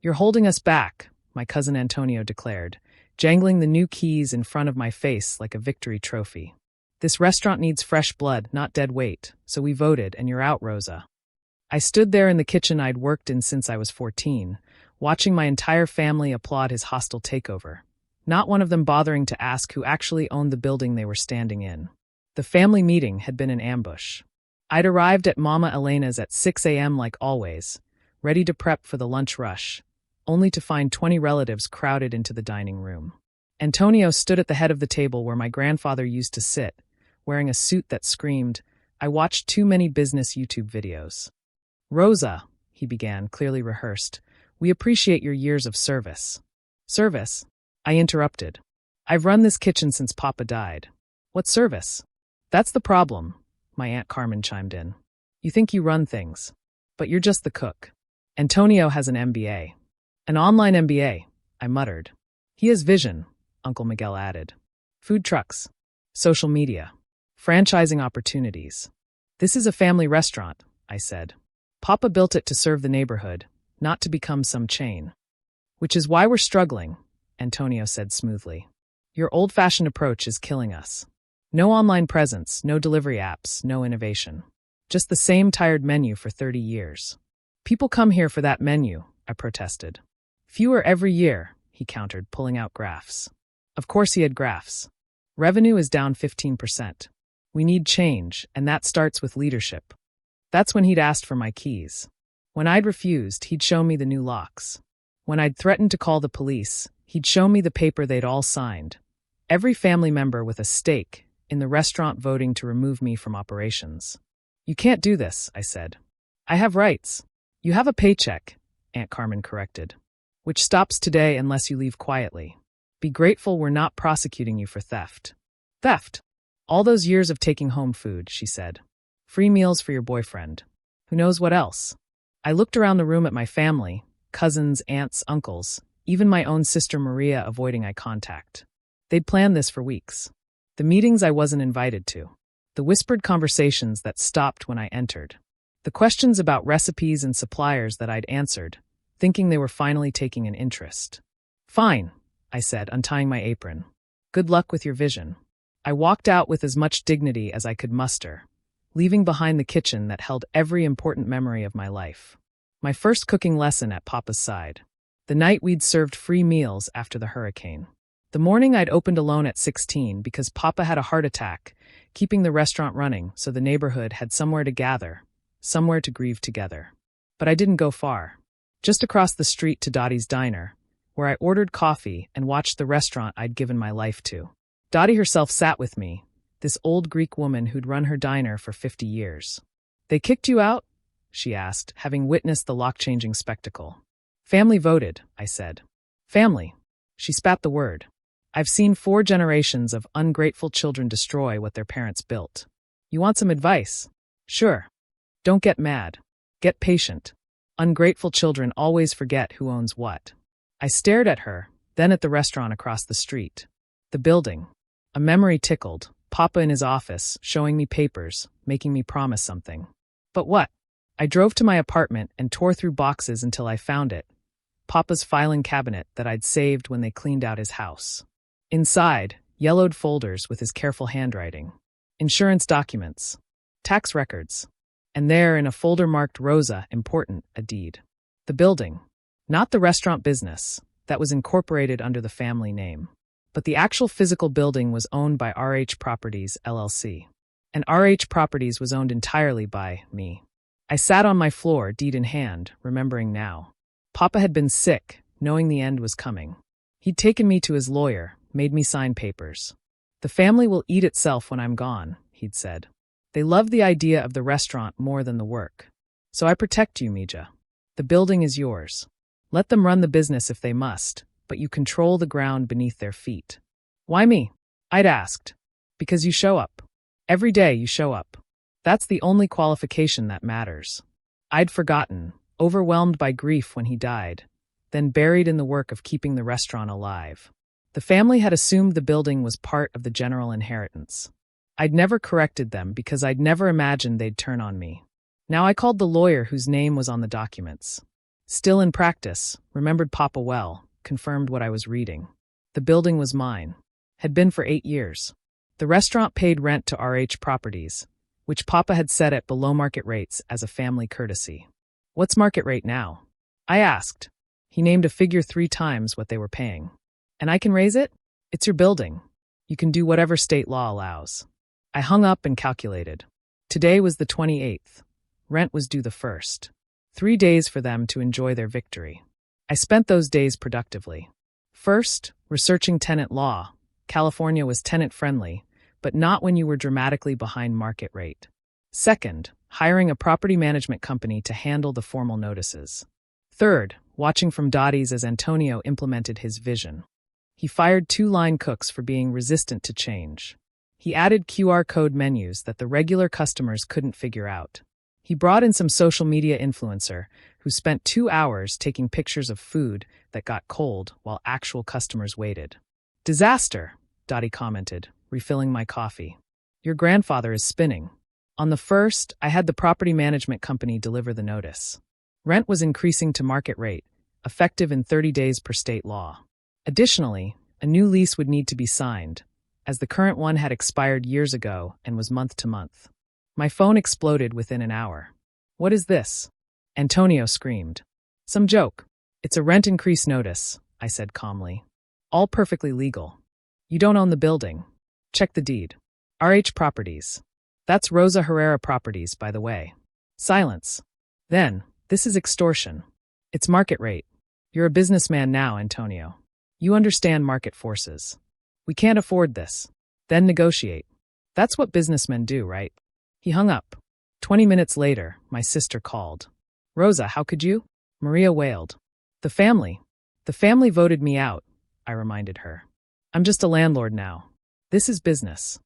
"You're holding us back," my cousin Antonio declared, jangling the new keys in front of my face like a victory trophy. "This restaurant needs fresh blood, not dead weight, so we voted, and you're out, Rosa." I stood there in the kitchen I'd worked in since I was 14, watching my entire family applaud his hostile takeover, not one of them bothering to ask who actually owned the building they were standing in. The family meeting had been an ambush. I'd arrived at Mama Elena's at 6 a.m. like always, ready to prep for the lunch rush, only to find 20 relatives crowded into the dining room. Antonio stood at the head of the table where my grandfather used to sit, wearing a suit that screamed, "I watched too many business YouTube videos." "Rosa," he began, clearly rehearsed, "we appreciate your years of service." "Service?" I interrupted. "I've run this kitchen since Papa died." "What service?" "That's the problem," my Aunt Carmen chimed in. "You think you run things, but you're just the cook." "Antonio has an MBA." "An online MBA," I muttered. "He has vision," Uncle Miguel added. "Food trucks, social media, franchising opportunities. This is a family restaurant," I said. "Papa built it to serve the neighborhood, not to become some chain." "Which is why we're struggling," Antonio said smoothly. "Your old-fashioned approach is killing us. No online presence, no delivery apps, no innovation. Just the same tired menu for 30 years. People come here for that menu," I protested. "Fewer every year," he countered, pulling out graphs. Of course he had graphs. "Revenue is down 15%. We need change, and that starts with leadership." That's when he'd asked for my keys. When I'd refused, he'd show me the new locks. When I'd threatened to call the police, he'd show me the paper they'd all signed. Every family member with a stake in the restaurant voting to remove me from operations. "You can't do this," I said. "I have rights." "You have a paycheck," Aunt Carmen corrected, "which stops today unless you leave quietly. Be grateful we're not prosecuting you for theft." "Theft?" "All those years of taking home food," she said. "Free meals for your boyfriend. Who knows what else?" I looked around the room at my family, cousins, aunts, uncles, even my own sister Maria avoiding eye contact. They'd planned this for weeks. The meetings I wasn't invited to. The whispered conversations that stopped when I entered. The questions about recipes and suppliers that I'd answered, thinking they were finally taking an interest. "Fine," I said, untying my apron. "Good luck with your vision." I walked out with as much dignity as I could muster, leaving behind the kitchen that held every important memory of my life. My first cooking lesson at Papa's side. The night we'd served free meals after the hurricane. The morning I'd opened alone at 16 because Papa had a heart attack, keeping the restaurant running so the neighborhood had somewhere to gather, somewhere to grieve together. But I didn't go far. Just across the street to Dottie's Diner, where I ordered coffee and watched the restaurant I'd given my life to. Dottie herself sat with me, this old Greek woman who'd run her diner for 50 years. "They kicked you out?" she asked, having witnessed the lock-changing spectacle. "Family voted," I said. "Family?" She spat the word. "I've seen 4 generations of ungrateful children destroy what their parents built. You want some advice?" "Sure. Don't get mad. Get patient. Ungrateful children always forget who owns what." I stared at her, then at the restaurant across the street. The building. A memory tickled, Papa in his office, showing me papers, making me promise something. But what? I drove to my apartment and tore through boxes until I found it. Papa's filing cabinet that I'd saved when they cleaned out his house. Inside, yellowed folders with his careful handwriting. Insurance documents. Tax records. And there, in a folder marked Rosa, important, a deed. The building. Not the restaurant business, that was incorporated under the family name. But the actual physical building was owned by RH Properties, LLC. And RH Properties was owned entirely by me. I sat on my floor, deed in hand, remembering now. Papa had been sick, knowing the end was coming. He'd taken me to his lawyer, made me sign papers. "The family will eat itself when I'm gone," he'd said. "They love the idea of the restaurant more than the work. So I protect you, Mija. The building is yours. Let them run the business if they must, but you control the ground beneath their feet." "Why me?" I'd asked. "Because you show up. Every day you show up. That's the only qualification that matters." I'd forgotten, overwhelmed by grief when he died, then buried in the work of keeping the restaurant alive. The family had assumed the building was part of the general inheritance. I'd never corrected them because I'd never imagined they'd turn on me. Now I called the lawyer whose name was on the documents. Still in practice, remembered Papa well, confirmed what I was reading. The building was mine. Had been for 8 years. The restaurant paid rent to RH Properties, which Papa had set at below market rates as a family courtesy. What's market rate now? I asked. He named a figure 3 times what they were paying. And I can raise it? It's your building. You can do whatever state law allows. I hung up and calculated. Today was the 28th. Rent was due the 1st. 3 days for them to enjoy their victory. I spent those days productively. First, researching tenant law. California was tenant-friendly, but not when you were dramatically behind market rate. Second, hiring a property management company to handle the formal notices. Third, watching from Dottie's as Antonio implemented his vision. He fired 2 line cooks for being resistant to change. He added QR code menus that the regular customers couldn't figure out. He brought in some social media influencer who spent 2 hours taking pictures of food that got cold while actual customers waited. Disaster, Dottie commented, refilling my coffee. Your grandfather is spinning. On the 1st, I had the property management company deliver the notice. Rent was increasing to market rate, effective in 30 days per state law. Additionally, a new lease would need to be signed, as the current one had expired years ago and was month to month. My phone exploded within an hour. What is this? Antonio screamed. Some joke. It's a rent increase notice, I said calmly. All perfectly legal. You don't own the building. Check the deed. RH Properties. That's Rosa Herrera Properties, by the way. Silence. Then, this is extortion. It's market rate. You're a businessman now, Antonio. You understand market forces. We can't afford this. Then negotiate. That's what businessmen do, right? He hung up. 20 minutes later, my sister called. Rosa, how could you? Maria wailed. The family voted me out, I reminded her. I'm just a landlord now. This is business.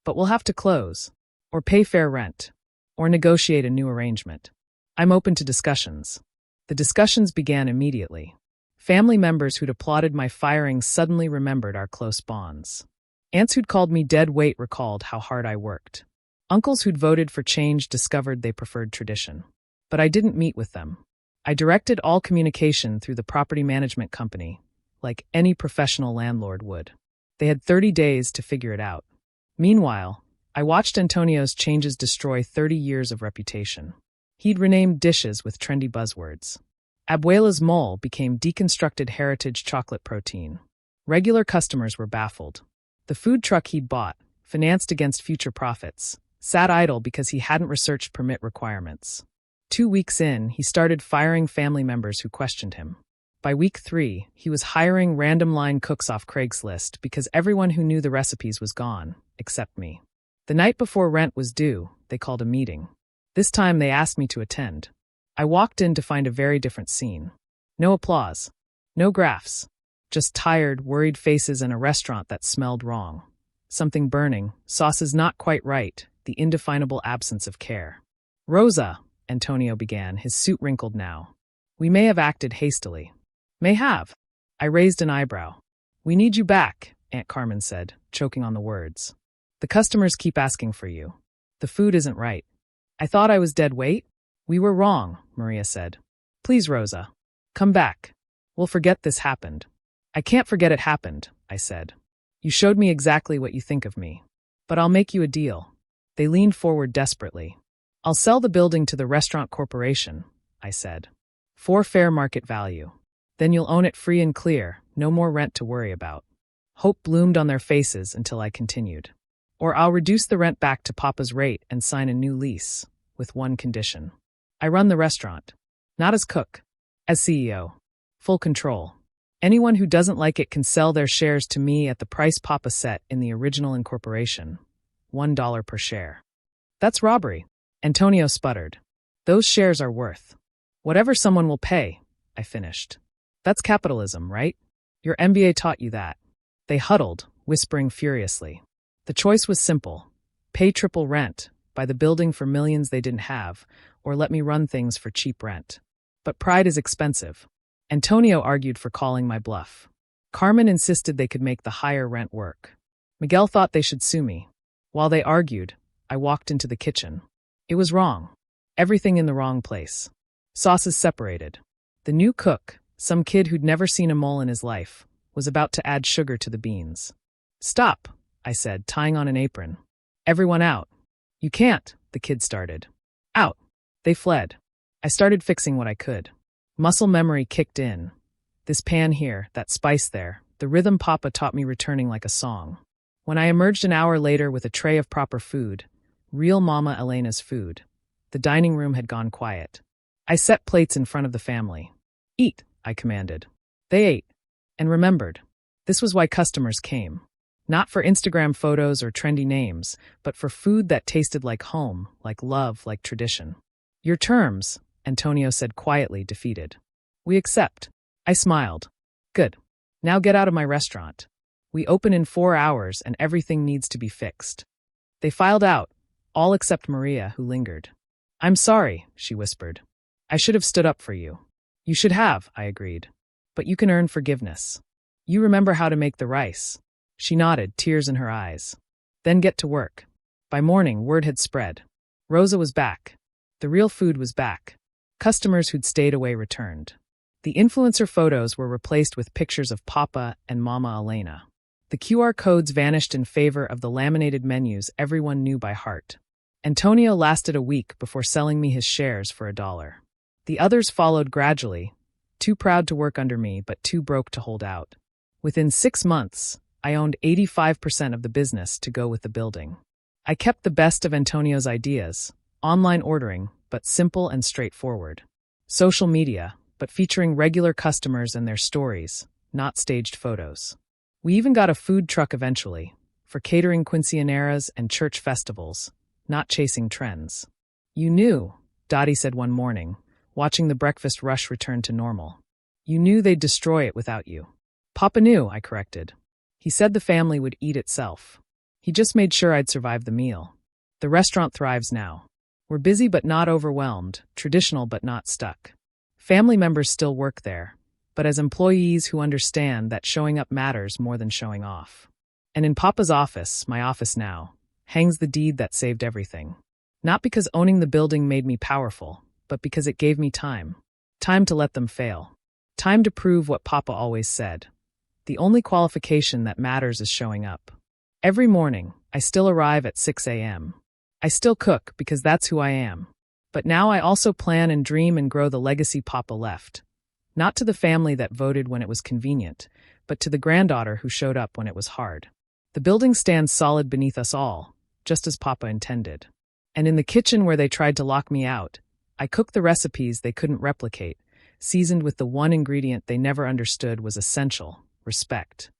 But we'll have to close, or pay fair rent, or negotiate a new arrangement. I'm open to discussions. The discussions began immediately. Family members who'd applauded my firing suddenly remembered our close bonds. Aunts who'd called me dead weight recalled how hard I worked. Uncles who'd voted for change discovered they preferred tradition. But I didn't meet with them. I directed all communication through the property management company, like any professional landlord would. They had 30 days to figure it out. Meanwhile, I watched Antonio's changes destroy 30 years of reputation. He'd renamed dishes with trendy buzzwords. Abuela's mole became deconstructed heritage chocolate protein. Regular customers were baffled. The food truck he'd bought, financed against future profits, sat idle because he hadn't researched permit requirements. 2 weeks in, he started firing family members who questioned him. By week 3, he was hiring random line cooks off Craigslist because everyone who knew the recipes was gone, except me. The night before rent was due, they called a meeting. This time they asked me to attend. I walked in to find a very different scene. No applause. No graphs. Just tired, worried faces and a restaurant that smelled wrong. Something burning, sauces not quite right, the indefinable absence of care. Rosa, Antonio began, his suit wrinkled now. We may have acted hastily. May have. I raised an eyebrow. We need you back, Aunt Carmen said, choking on the words. The customers keep asking for you. The food isn't right. I thought I was dead weight? We were wrong, Maria said. Please, Rosa. Come back. We'll forget this happened. I can't forget it happened, I said. You showed me exactly what you think of me. But I'll make you a deal. They leaned forward desperately. I'll sell the building to the restaurant corporation, I said. For fair market value. Then you'll own it free and clear, no more rent to worry about. Hope bloomed on their faces until I continued. Or I'll reduce the rent back to Papa's rate and sign a new lease, with one condition. I run the restaurant. Not as cook. As CEO. Full control. Anyone who doesn't like it can sell their shares to me at the price Papa set in the original incorporation. $1 per share. That's robbery. Antonio sputtered. Those shares are worth whatever someone will pay, I finished. That's capitalism, right? Your MBA taught you that. They huddled, whispering furiously. The choice was simple. Pay triple rent, buy the building for millions they didn't have, or let me run things for cheap rent. But pride is expensive. Antonio argued for calling my bluff. Carmen insisted they could make the higher rent work. Miguel thought they should sue me. While they argued, I walked into the kitchen. It was wrong. Everything in the wrong place. Sauces separated. The new cook, some kid who'd never seen a mole in his life, was about to add sugar to the beans. "Stop," I said, tying on an apron. "Everyone out." "You can't," the kid started. "Out." They fled. I started fixing what I could. Muscle memory kicked in. This pan here, that spice there, the rhythm Papa taught me returning like a song. When I emerged an hour later with a tray of proper food, real Mama Elena's food, the dining room had gone quiet. I set plates in front of the family. "Eat," I commanded. They ate, and remembered. This was why customers came. Not for Instagram photos or trendy names, but for food that tasted like home, like love, like tradition. "Your terms," Antonio said quietly, defeated. "We accept." I smiled. "Good. Now get out of my restaurant. We open in 4 hours and everything needs to be fixed." They filed out, all except Maria, who lingered. "I'm sorry," she whispered. "I should have stood up for you." "You should have," I agreed. "But you can earn forgiveness. You remember how to make the rice." She nodded, tears in her eyes. "Then get to work." By morning, word had spread. Rosa was back. The real food was back. Customers who'd stayed away returned. The influencer photos were replaced with pictures of Papa and Mama Elena. The QR codes vanished in favor of the laminated menus everyone knew by heart. Antonio lasted a week before selling me his shares for $1. The others followed gradually, too proud to work under me but too broke to hold out. Within 6 months, I owned 85% of the business to go with the building. I kept the best of Antonio's ideas, online ordering, but simple and straightforward. Social media, but featuring regular customers and their stories, not staged photos. We even got a food truck eventually, for catering quinceañeras and church festivals, not chasing trends. "You knew," Dottie said one morning, watching the breakfast rush return to normal. "You knew they'd destroy it without you." "Papa knew," I corrected. "He said the family would eat itself. He just made sure I'd survive the meal." The restaurant thrives now. We're busy but not overwhelmed, traditional but not stuck. Family members still work there, but as employees who understand that showing up matters more than showing off. And in Papa's office, my office now, hangs the deed that saved everything. Not because owning the building made me powerful, but because it gave me time. Time to let them fail. Time to prove what Papa always said. The only qualification that matters is showing up. Every morning, I still arrive at 6 a.m. I still cook because that's who I am. But now I also plan and dream and grow the legacy Papa left. Not to the family that voted when it was convenient, but to the granddaughter who showed up when it was hard. The building stands solid beneath us all, just as Papa intended. And in the kitchen where they tried to lock me out, I cook the recipes they couldn't replicate, seasoned with the one ingredient they never understood was essential: respect.